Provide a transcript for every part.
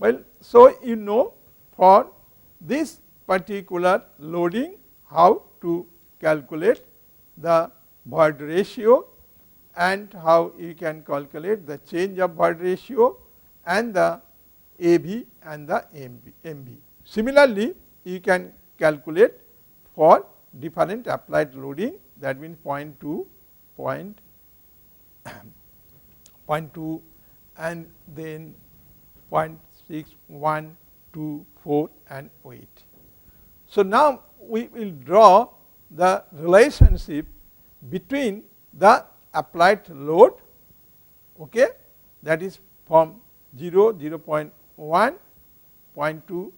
Well, so you know for this particular loading how to calculate the void ratio and how you can calculate the change of void ratio and the AB and the MB. Similarly, you can calculate for different applied loading, that means 0.2, 0.2 and then 0.6, 1, 2, 4 and 8. So, now we will draw the relationship between the applied load, okay, that is from 0, 0.1, 0.2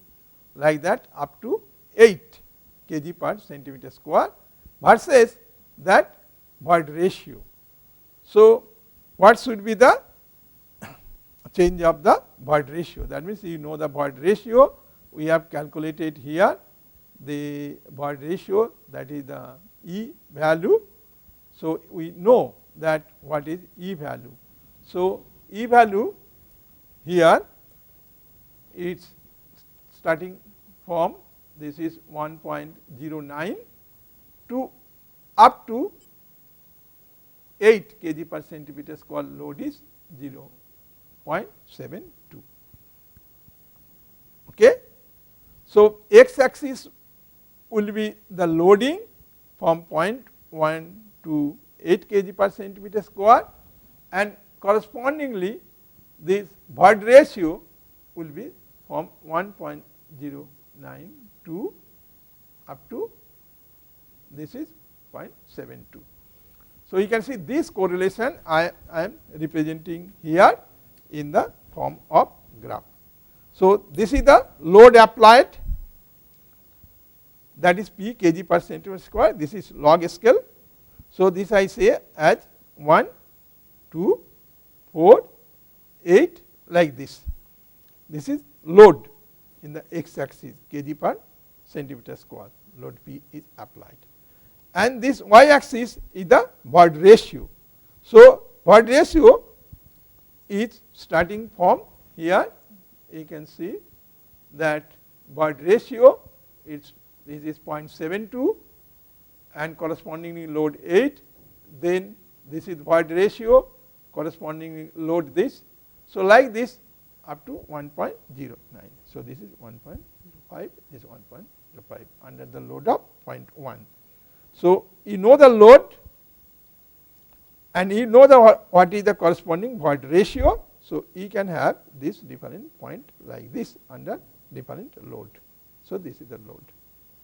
like that up to 8 kg per centimeter square versus that void ratio. So, what should be the change of the void ratio? That means, you know the void ratio, we have calculated here the void ratio, that is the E value. So, we know that what is E value. So, E value here is starting from this is 1.09 to up to 8 kg per centimeter square load is 0.72. Okay. So, x axis will be the loading from 0.1 to 8 kg per centimeter square, and correspondingly this void ratio will be from 1.09 to up to this is 0.72. So, you can see this correlation I am representing here in the form of graph. So, this is the load applied, that is P kg per centimeter square, this is log scale. So, this I say as 1, 2, 4, 8 like this. This is load in the x axis kg per centimeter square, load P is applied. And this y axis is the void ratio. So, void ratio is starting from here, you can see that void ratio is this is 0.72 and correspondingly load 8, then this is void ratio correspondingly load this. So, like this up to 1.09. So, this is 1.05, this is 1.05 under the load of 0.1. So, you know the load and you know the what is the corresponding void ratio. So, you can have this different point like this under different load. So, this is the load,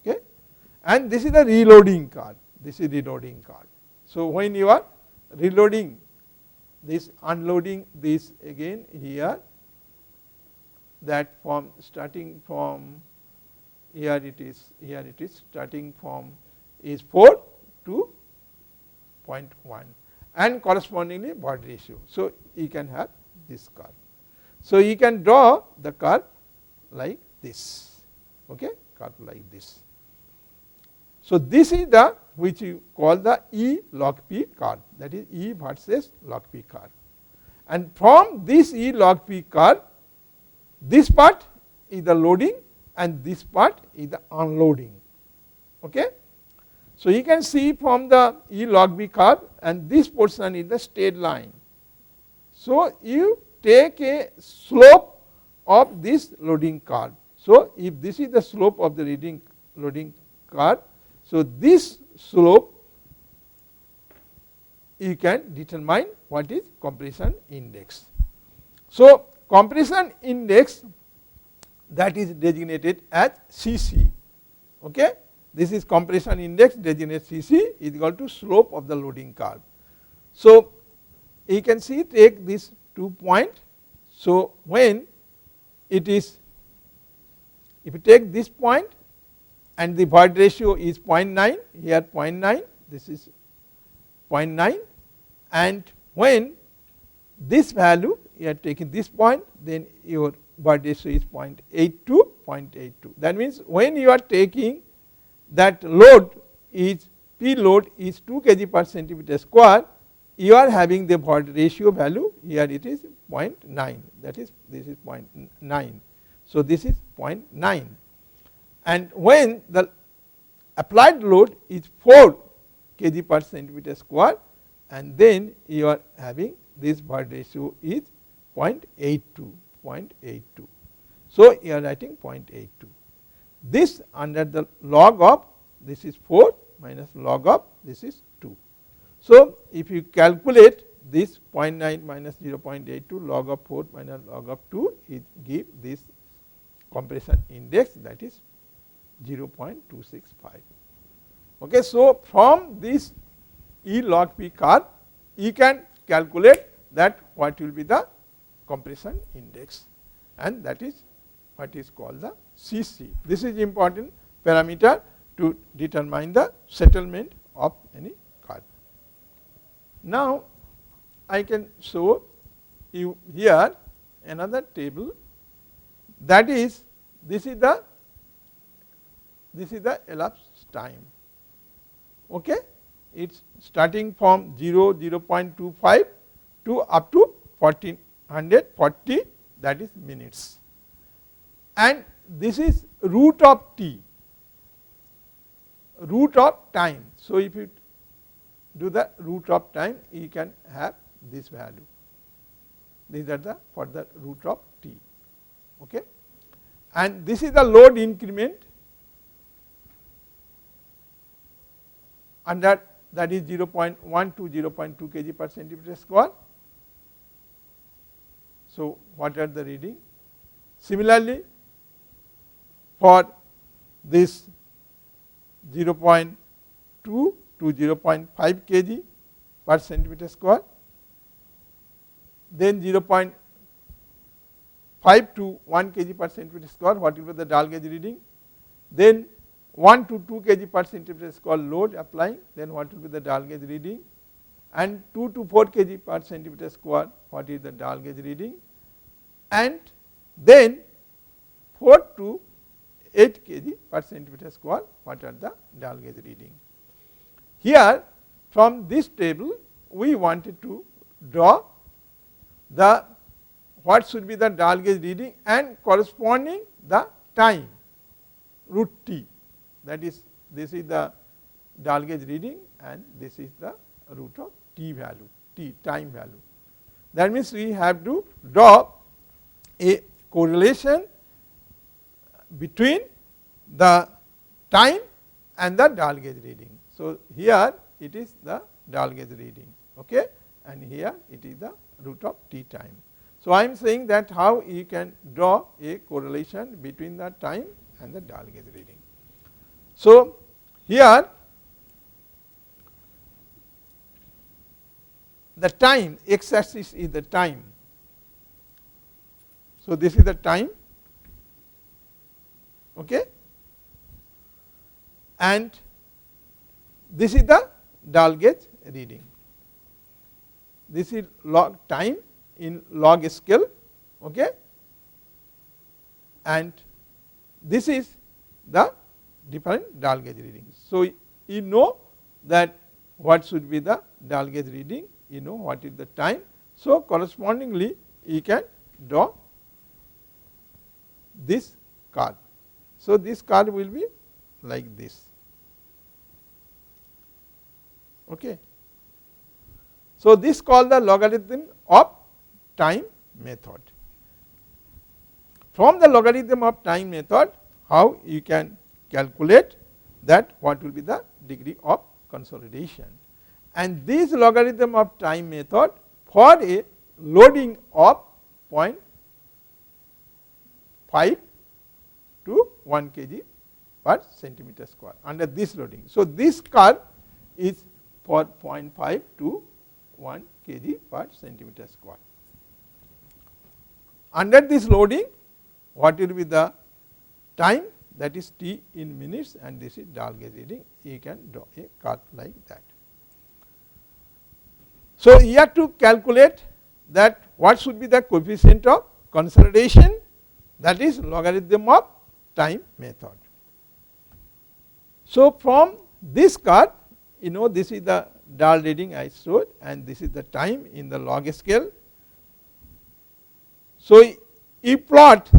okay, and this is the reloading curve, this is reloading curve. So, when you are reloading this, unloading this again here, that from starting from here it is starting from is 4 to 0.1 and correspondingly void ratio. So, you can have this curve. So, you can draw the curve like this, okay, curve like this. So, this is the which you call the E log P curve, that is E versus log P curve. And from this E log P curve, this part is the loading and this part is the unloading, okay. So, you can see from the E log B curve and this portion is the straight line. So, you take a slope of this loading curve. So, if this is the slope of the loading curve, so this slope you can determine what is compression index. So, compression index, that is designated as Cc, okay. This is compression index designated Cc is equal to slope of the loading curve. So, you can see take this 2 point. So, when it is, if you take this point and the void ratio is 0.9, here 0.9, this is 0.9, and when this value you are taking this point, then your void ratio is 0.82, 0.82. That means, when you are taking that load is P load is 2 kg per centimeter square, you are having the void ratio value, here it is 0.9, that is this is 0.9. So, this is 0.9, and when the applied load is 4 kg per centimeter square, and then you are having this Bird ratio is 0.82. So, you are writing 0.82. This under the log of this is 4 minus log of this is 2. So, if you calculate this 0.9 minus 0.82 log of 4 minus log of 2, it give this compression index, that is 0.265. Okay. So, from this E log P curve you can calculate that what will be the compression index, and that is what is called the CC. This is important parameter to determine the settlement of any curve. Now, I can show you here another table, that is this is the elapsed time. Okay. It is starting from 0.25 to up to 1440, that is minutes, and this is root of t, root of time. So, if you do the root of time, you can have this value. These are the for the root of t. Okay. And this is the load increment under, that is 0.1 to 0.2 kg per centimeter square. So, what are the reading? Similarly, for this 0.2 to 0.5 kg per centimeter square, then 0.5 to 1 kg per centimeter square, what will be the dial gauge reading, then 1 to 2 kg per centimeter square load applying, then what will be the dial gauge reading, and 2 to 4 kg per centimeter square, what is the dial gauge reading, and then 4 to 8 kg per centimeter square, what are the dial gauge reading. Here from this table we wanted to draw the what should be the dial gauge reading and corresponding the time root t, that is this is the dial gauge reading and this is the root of t value, t time value. That means, we have to draw a correlation between the time and the dial gauge reading. So, here it is the dial gauge reading, okay, and here it is the root of t time. So, I am saying that how you can draw a correlation between the time and the dial gauge reading. So, here the time, x axis is the time. So, this is the time, okay, and this is the dial gauge reading. This is log time in log scale, okay, and this is the different dial gauge readings. So, you know that what should be the dial gauge reading, you know what is the time. So, correspondingly you can draw this curve. So, this curve will be like this. Okay. So, this called the logarithm of time method. From the logarithm of time method, how you can calculate that what will be the degree of consolidation, and this logarithm of time method for a loading of 0.5 to 1 kg per centimeter square under this loading. So, this curve is for 0.5 to 1 kg per centimeter square. Under this loading, what will be the time, that is t in minutes, and this is dial gauge reading. You can draw a curve like that. So, you have to calculate that what should be the coefficient of consolidation, that is logarithm of time method. So, from this curve, you know this is the dial reading I showed, and this is the time in the log scale. So, you plot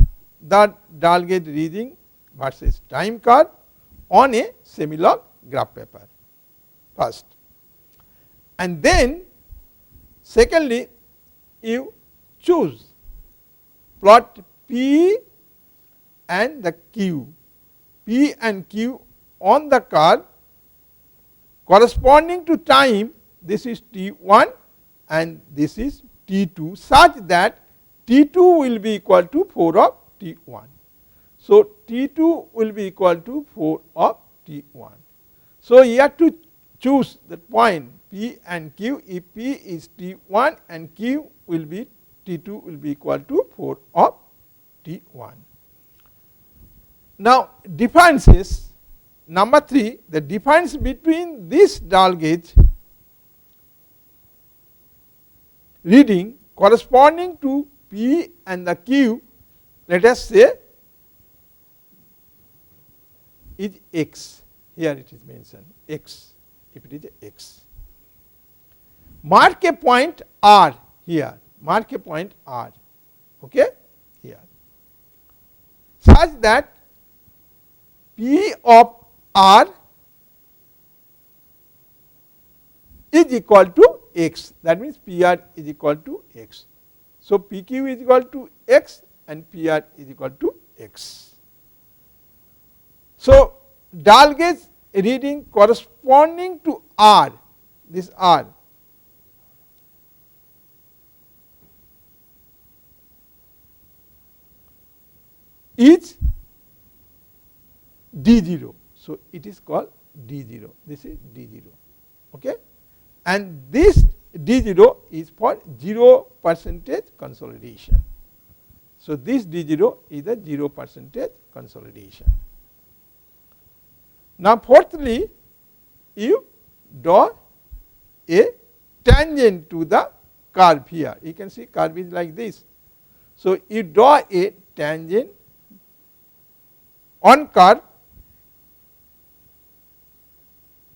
the dial gauge reading versus time curve on a semi-log graph paper first. And then secondly, you choose plot P and the Q, P and Q on the curve corresponding to time. This is T1 and this is T2, such that T2 will be equal to 4 of T1. So, T2 will be equal to 4 of T1. So, you have to choose the point P and Q. If P is T1 and Q will be T2 will be equal to 4 of T1. Now, differences number 3, the difference between this dial gauge reading corresponding to P and the Q, let us say, is x. Here it is mentioned x, if it is x. Mark a point R here, mark a point R, okay, here, such that P of R is equal to x. That means PR is equal to x. So, PQ is equal to x and PR is equal to x. So, dial gauge reading corresponding to R, this R, is D0. So, it is called D0, this is D0, okay. And this D0 is for 0% consolidation. So, this D0 is a 0% consolidation. Now, fourthly, you draw a tangent to the curve here. You can see curve is like this. So, you draw a tangent on curve,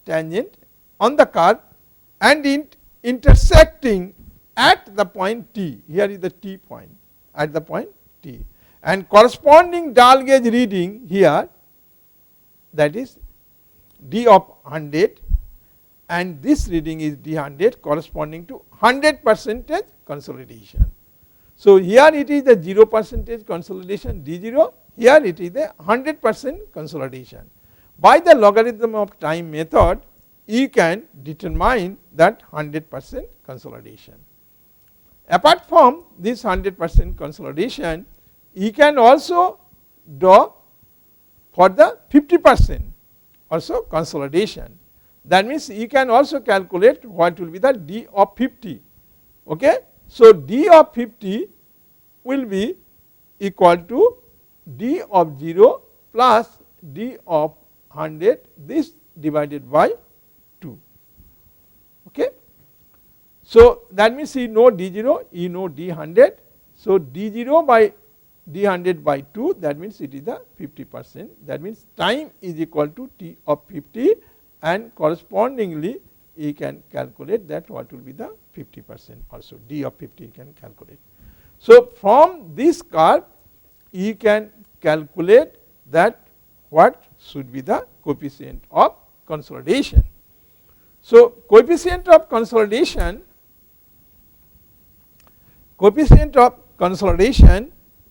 tangent on the curve and intersecting at the point T. Here is the T point, at the point T, and corresponding dial gauge reading here, that is D of 100, and this reading is D100 corresponding to 100% consolidation. So, here it is the 0% consolidation D0, here it is the 100% consolidation. By the logarithm of time method, you can determine that 100% consolidation. Apart from this 100% consolidation, you can also draw for the 50% also consolidation. That means, you can also calculate what will be the D of 50. Okay? So, D of 50 will be equal to D of 0 plus D of 100, this divided by 2. Okay? So, that means, you know D0, you know D100. So, D0 by D100 by 2, that means it is the 50%. That means, time is equal to T of 50, and correspondingly you can calculate that what will be the 50% also, D of 50 you can calculate. So, from this curve you can calculate that what should be the coefficient of consolidation. So, coefficient of consolidation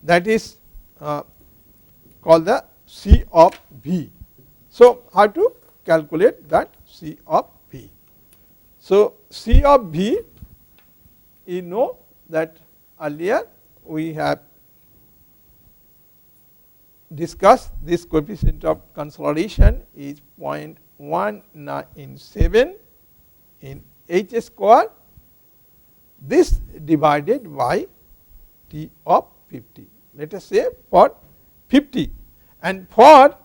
that is called the C of V. So, how to calculate that C of V? So, C of V, you know that earlier we have discussed this coefficient of consolidation is 0.197 in H square, this divided by T of 50. Let us say for 50, and for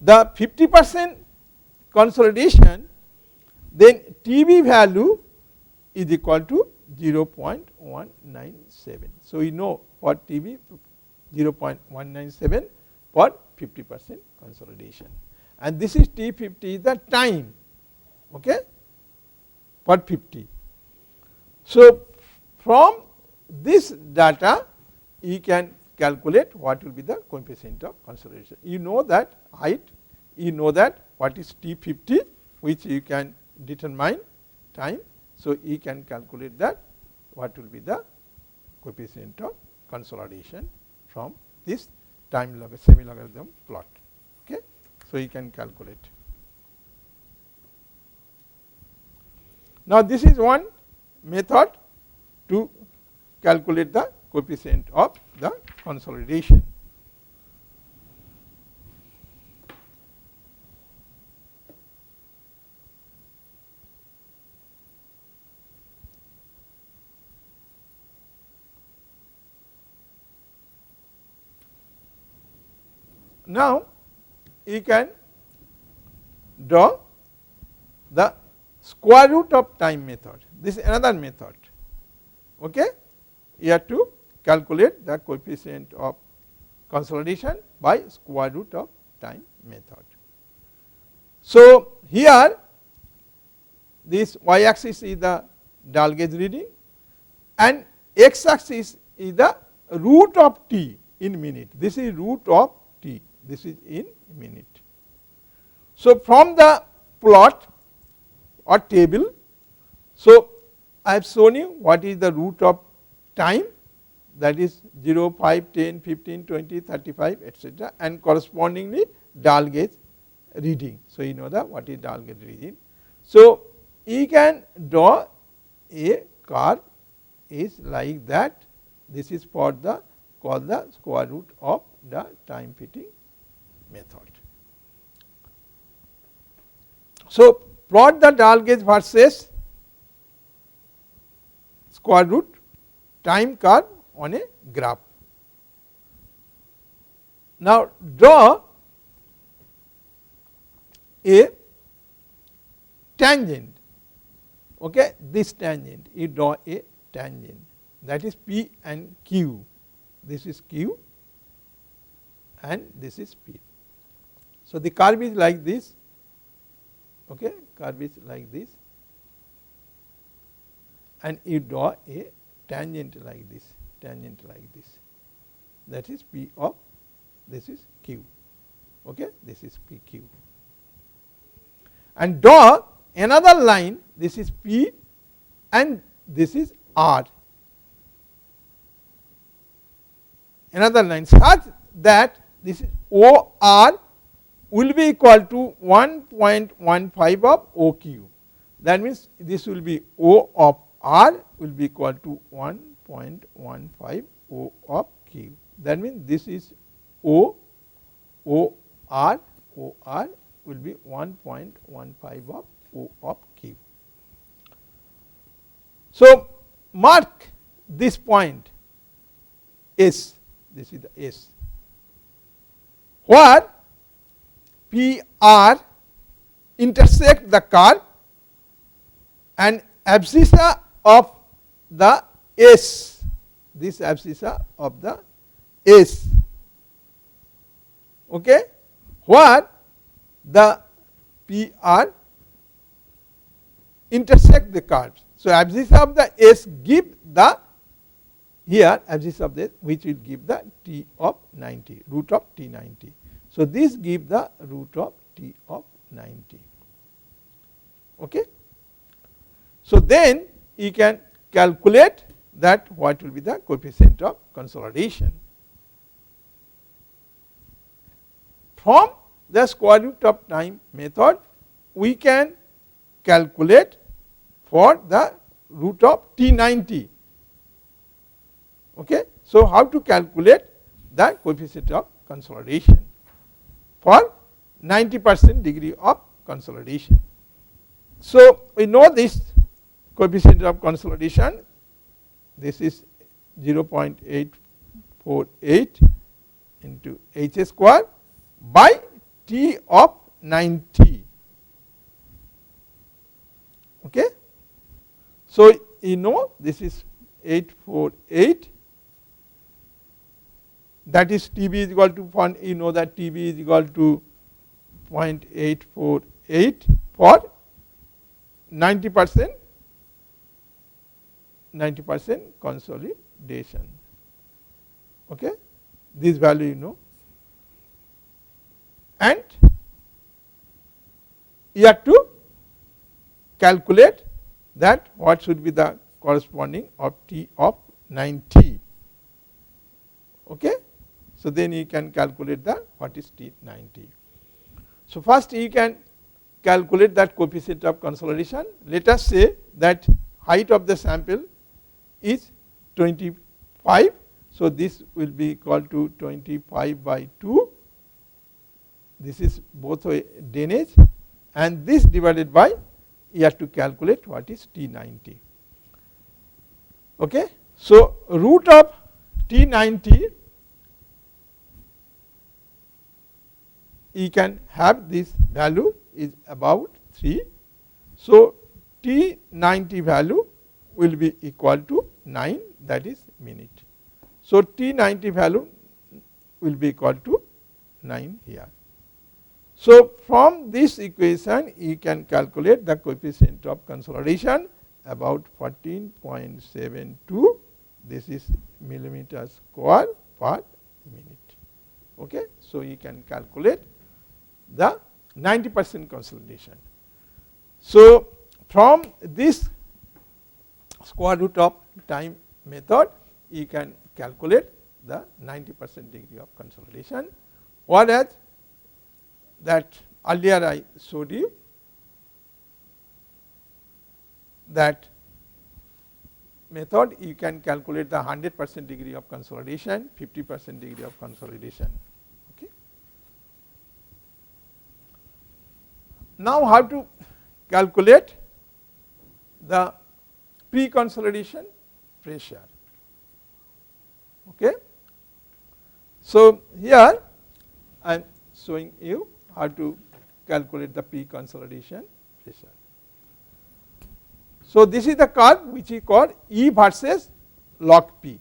the 50% consolidation, then TB value is equal to 0.197. So, we know for TB 0.197 for 50% consolidation, and this is T50 is the time, okay, for 50. So, from this data you can calculate what will be the coefficient of consolidation. You know that height, you know that what is T50, which you can determine time. So, you can calculate that what will be the coefficient of consolidation from this time semi logarithm plot. Okay. So, you can calculate. Now, this is one method to calculate the coefficient of the consolidation. Now, you can draw the square root of time method. This is another method. Okay? You have to calculate the coefficient of consolidation by square root of time method. So, here this y axis is the dial gauge reading and x axis is the root of t in minute. This is root of t, this is in minute. So, from the plot or table, so I have shown you what is the root of time, that is 0, 5, 10, 15, 20, 35, etc. and correspondingly dial gauge reading. So, you know that what is dial gauge reading. So, you can draw a curve is like that. This is for the called the square root of the time fitting method. So, plot the dial gauge versus square root time curve on a graph. Now, draw a tangent. Okay, this tangent, you draw a tangent, that is P and Q. This is Q and this is P. So, the curve is like this. Okay, curve is like this, and you draw a tangent like this, that is P of, this is Q. Okay, this is PQ. And draw another line, this is P and this is R. Another line such that this is OR will be equal to 1.15 of OQ. That means, this will be O of R will be equal to 1.15 O of Q. That means, this is O R will be 1.15 of O of Q. So, mark this point S, this is the S, where PR intersect the curve and abscissa of the S, this abscissa of the S, okay, where the PR intersect the curves. So, abscissa of the S give the here abscissa of the, which will give the T of 90, root of T 90. So, this give the root of T of 90. Okay. So, then you can calculate that what will be the coefficient of consolidation. From the square root of time method, we can calculate for the root of T 90. Okay. So, how to calculate the coefficient of consolidation for 90% degree of consolidation. So, we know this coefficient of consolidation, this is 0.848 into H square by T of 90. Okay. So, you know this is 848, that is TB is equal to, you know that TB is equal to 0.848 for 90% consolidation. Okay. this value you know, and you have to calculate that what should be the corresponding of T of 90. Okay. So, then you can calculate the what is T 90. So, first you can calculate that coefficient of consolidation. Let us say that height of the sample is 25. So, this will be equal to 25 by 2. This is both way drainage, and this divided by you have to calculate what is T 90. Okay. So, root of T 90 you can have this value is about 3. So, T 90 value will be equal to 9, that is minute. So, T 90 value will be equal to 9 here. So, from this equation you can calculate the coefficient of consolidation about 14.72. This is millimeter square per minute. Okay. So, you can calculate the 90% consolidation. So, from this square root of time method you can calculate the 90% degree of consolidation, whereas that earlier I showed you that method you can calculate the 100% degree of consolidation, 50% degree of consolidation. Okay. Now, how to calculate the pre-consolidation pressure. Okay. So, here I am showing you how to calculate the pre-consolidation pressure. So, this is the curve which we call E versus log P.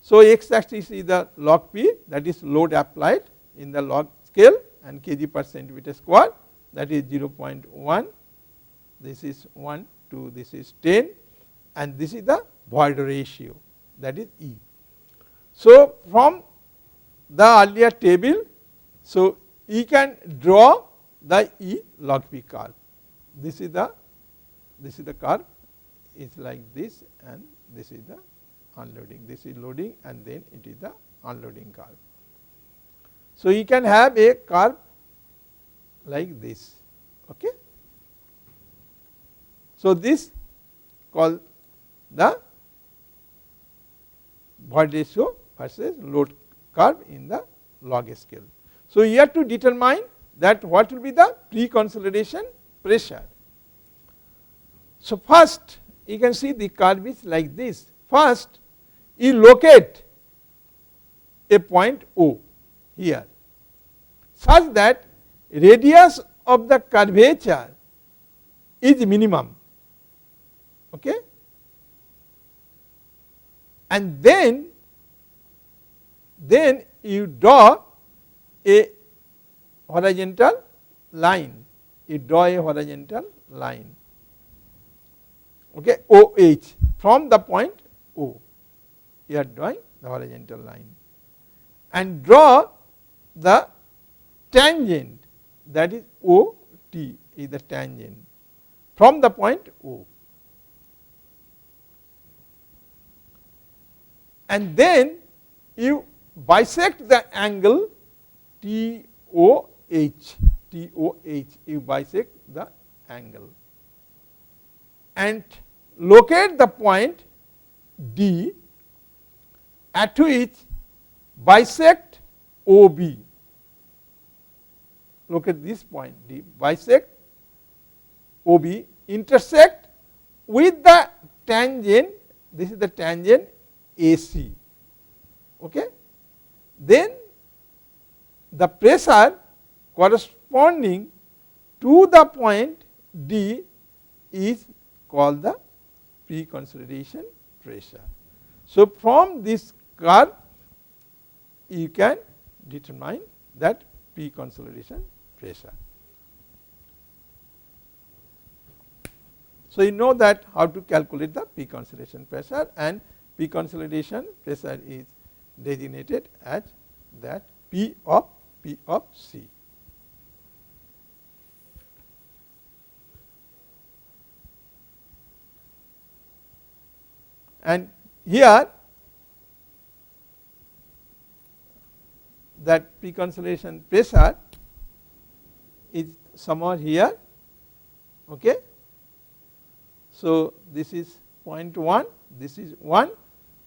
So, x axis is the log P, that is load applied in the log scale, and kg per centimeter square, that is 0.1, this is 1 to this is 10, and this is the void ratio, that is E. So, from the earlier table, so you can draw the E log P curve. This is the curve is like this, and this is the unloading. This is loading, and then it is the unloading curve. So, you can have a curve like this. Okay. So, this called the void ratio versus load curve in the log scale. So, you have to determine that what will be the pre-consolidation pressure. So, first you can see the curve is like this. First you locate a point O here, such that radius of the curvature is minimum. Okay. And then you draw a horizontal line, you draw a horizontal line, okay, OH, from the point O, you are drawing the horizontal line, and draw the tangent, that is OT is the tangent from the point O, and then you bisect the angle TOH, you bisect the angle and locate the point D at which bisect OB. Look at this point D, bisect OB, intersect with the tangent, this is the tangent AC. Okay. Then the pressure corresponding to the point D is called the pre-consolidation pressure. So, from this curve you can determine that pre-consolidation pressure. So, you know that how to calculate the pre-consolidation pressure, and pre-consolidation pressure is designated as that P of C. And here that preconsolidation pressure is somewhere here. Okay. So, this is 0.1, this is 1.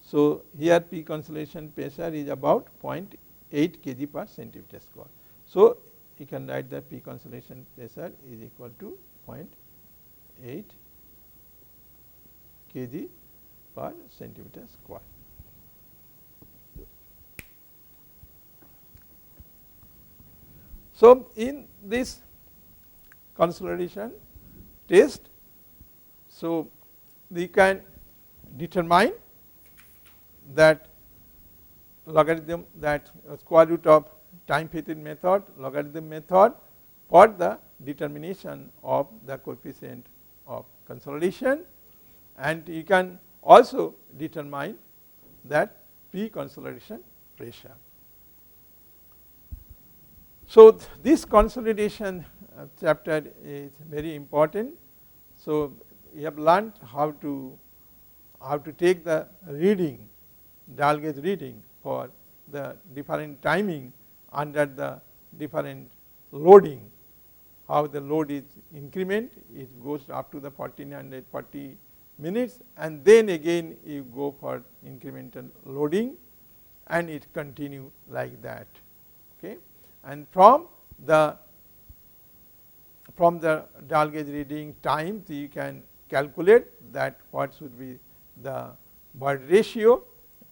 So, here preconsolidation pressure is about 0.8 kg per centimeter square. So, you can write that preconsolidation pressure is equal to 0.8 kg per centimeter square. So, in this consolidation test, so we can determine that logarithm, that square root of time fitted method, logarithm method for the determination of the coefficient of consolidation, and you can also determine that pre-consolidation pressure. So, this consolidation chapter is very important. So, we have learned how to take the reading, dial gauge reading for the different timing under the different loading, how the load is increment, it goes up to the 1440 minutes, and then again you go for incremental loading and it continue like that. Okay. And from the dial gauge reading time, so you can calculate that what should be the void ratio,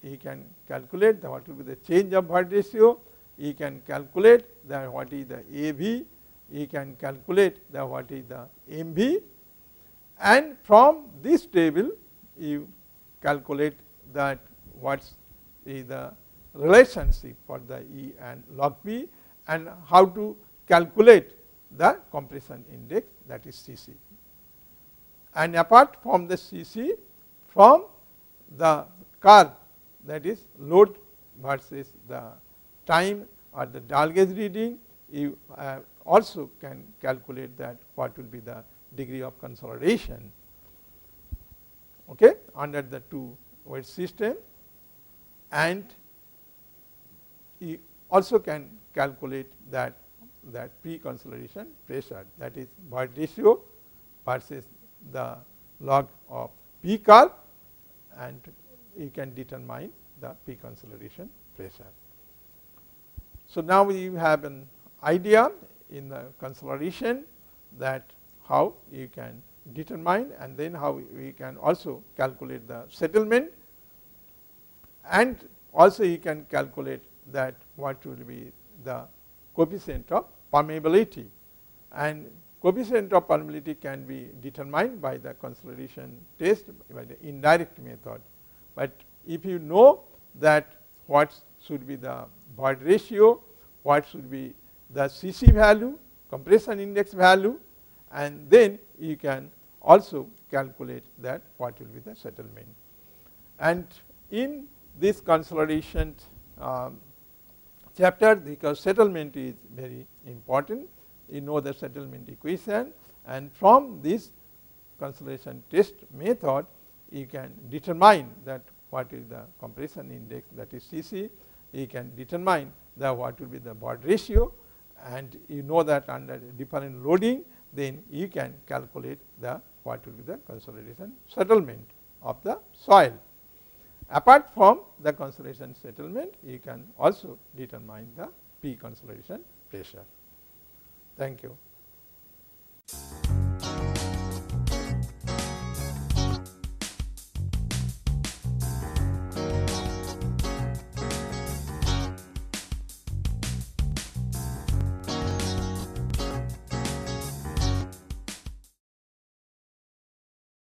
you can calculate the what will be the change of void ratio, you can calculate that what is the AV, you can calculate the what is the MV, and from this table you calculate that what is the relationship for the E and log P, and how to calculate the compression index, that is CC. And apart from the CC, from the curve, that is load versus the time or the dial gauge reading, you also can calculate that what will be the degree of consolidation, okay, under the two weight system, and you also can calculate that pre-consolidation pressure, that is void ratio versus the log of P curve, and you can determine the pre-consolidation pressure. So, now you have an idea in the consolidation that how you can determine, and then how we can also calculate the settlement, and also you can calculate that what will be the coefficient of permeability, and coefficient of permeability can be determined by the consolidation test by the indirect method. But if you know that what should be the void ratio, what should be the CC value, compression index value, and then you can also calculate that what will be the settlement. And in this consolidation chapter, because settlement is very important, you know the settlement equation, and from this consolidation test method you can determine that what is the compression index, that is CC, you can determine the what will be the void ratio, and you know that under different loading, then you can calculate the what will be the consolidation settlement of the soil. Apart from the consolidation settlement, you can also determine the pre-consolidation pressure. Thank you.